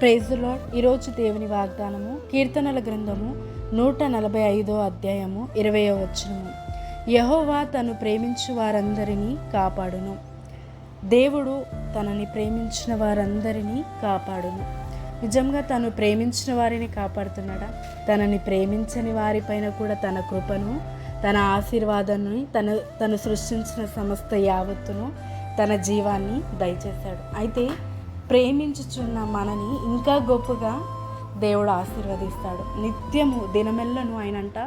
Praise the lord. ఈరోజు దేవుని వాగ్దానము కీర్తనల గ్రంథము 145 అధ్యాయము 20వ వచనము. యెహోవా తను ప్రేమించు వారందరినీ కాపాడును. దేవుడు తనని ప్రేమించిన వారందరినీ కాపాడును. నిజంగా తను ప్రేమించిన వారిని కాపాడుతున్నాడా? తనని ప్రేమించని వారిపైన కూడా తన కృపను, తన ఆశీర్వాదాన్ని, తను సృష్టించిన సమస్త యావత్తును, తన జీవాన్ని దయచేశాడు. అయితే ప్రేమించుచున్న మనని ఇంకా గొప్పగా దేవుడు ఆశీర్వదిస్తాడు. నిత్యము దినమెల్లను ఆయనంట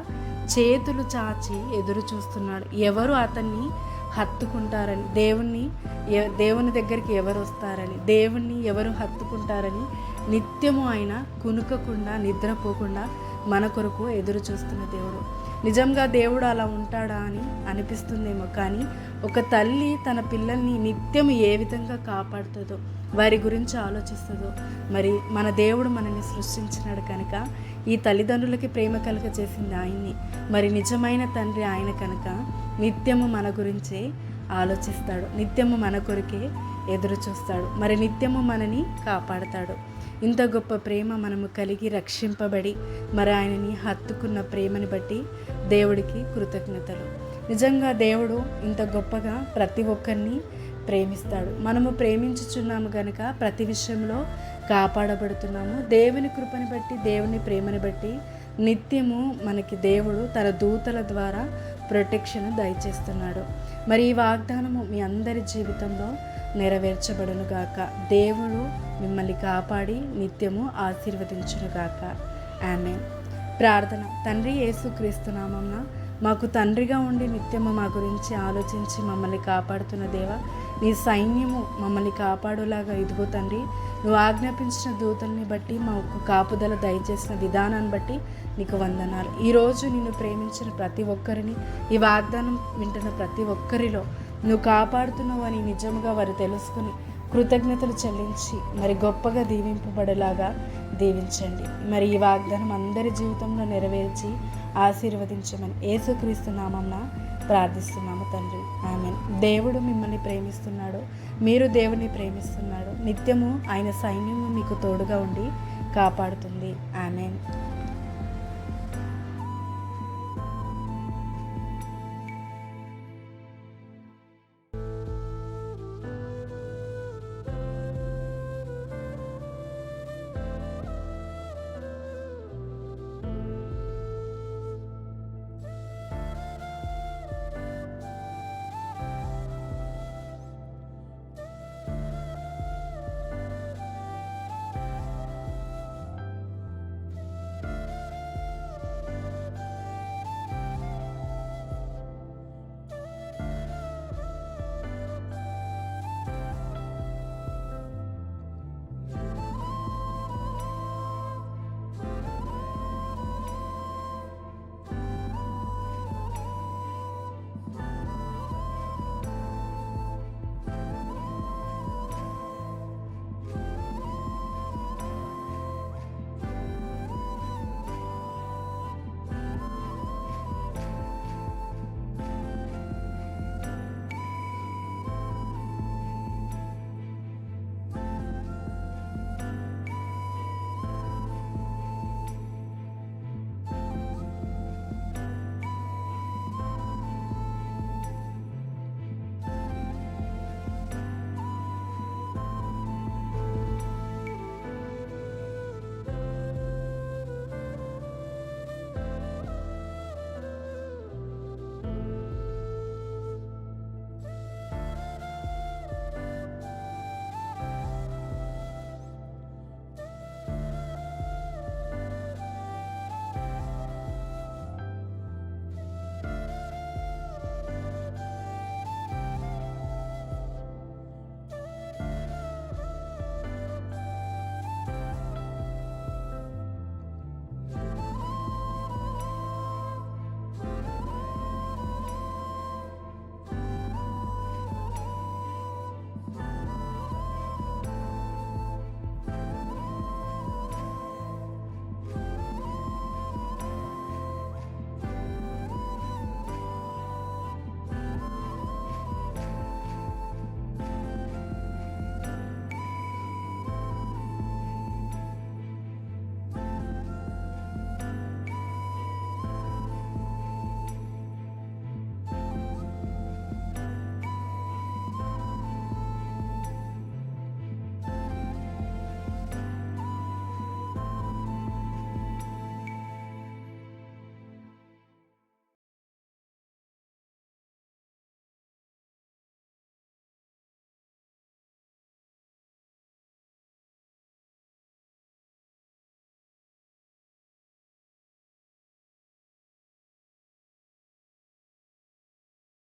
చేతులు చాచి ఎదురు చూస్తున్నాడు. ఎవరు అతన్ని హత్తుకుంటారని, దేవుని దగ్గరికి ఎవరు వస్తారని, దేవుణ్ణి ఎవరు హత్తుకుంటారని నిత్యము ఆయన కునుకకుండా నిద్రపోకుండా మన కొరకు ఎదురు చూస్తున్న దేవుడు. నిజంగా దేవుడు అలా ఉంటాడా అని అనిపిస్తుందేమో, కానీ ఒక తల్లి తన పిల్లల్ని నిత్యము ఏ విధంగా కాపాడుతుందో, వారి గురించి ఆలోచిస్తుందో, మరి మన దేవుడు మనల్ని సృష్టించినాడు కనుక ఈ తల్లిదండ్రులకి ప్రేమ కలుగ చేసింది ఆయన్ని. మరి నిజమైన తండ్రి ఆయన కనుక నిత్యము మన గురించే ఆలోచిస్తాడు, నిత్యము మన కొరకే ఎదురు చూస్తాడు, మరి నిత్యము మనని కాపాడతాడు. ఇంత గొప్ప ప్రేమ మనము కలిగి రక్షింపబడి మరి ఆయనని హత్తుకున్న ప్రేమని బట్టి దేవుడికి కృతజ్ఞతలు. నిజంగా దేవుడు ఇంత గొప్పగా ప్రతి ఒక్కరిని ప్రేమిస్తాడు. మనము ప్రేమించుచున్నాము కనుక ప్రతి విషయంలో కాపాడబడుతున్నాము. దేవుని కృపని బట్టి, దేవుని ప్రేమని బట్టి నిత్యము మనకి దేవుడు తన దూతల ద్వారా ప్రొటెక్షన్ దయచేస్తున్నాడు. మరి ఈ వాగ్దానము మీ అందరి జీవితంలో నెరవేర్చబడునుగాక. దేవుడు మిమ్మల్ని కాపాడి నిత్యము ఆశీర్వదించునుగాక. ఆమేన్. ప్రార్థన. తండ్రి యేసుక్రీస్తు నామమున మాకు తండ్రిగా ఉండి నిత్యము మా గురించి ఆలోచించి మమ్మల్ని కాపాడుతున్న దేవా, నీ సైన్యము మమ్మల్ని కాపాడులాగా ఇదిగో తండ్రి, నువ్వు ఆజ్ఞాపించిన దూతల్ని బట్టి మాకు కాపుదల దయచేసిన విధానాన్ని బట్టి నీకు వందనాలు. ఈరోజు నిన్ను ప్రేమించిన ప్రతి ఒక్కరిని, ఈ వాగ్దానం వింటున్న ప్రతి ఒక్కరిలో నువ్వు కాపాడుతున్నావు అని నిజముగా వారు తెలుసుకుని కృతజ్ఞతలు చెల్లించి మరి గొప్పగా దీవింపబడేలాగా దీవించండి. మరి ఈ వాగ్దానం అందరి జీవితంలో నెరవేర్చి ఆశీర్వదించమని యేసుక్రీస్తు నామమున ప్రార్థిస్తున్నాము తండ్రి. ఆమేన్. దేవుడు మిమ్మల్ని ప్రేమిస్తున్నాడు, మీరు దేవుని ప్రేమిస్తున్నాడు. నిత్యము ఆయన సైన్యము మీకు తోడుగా ఉండి కాపాడుతుంది. ఆమేన్.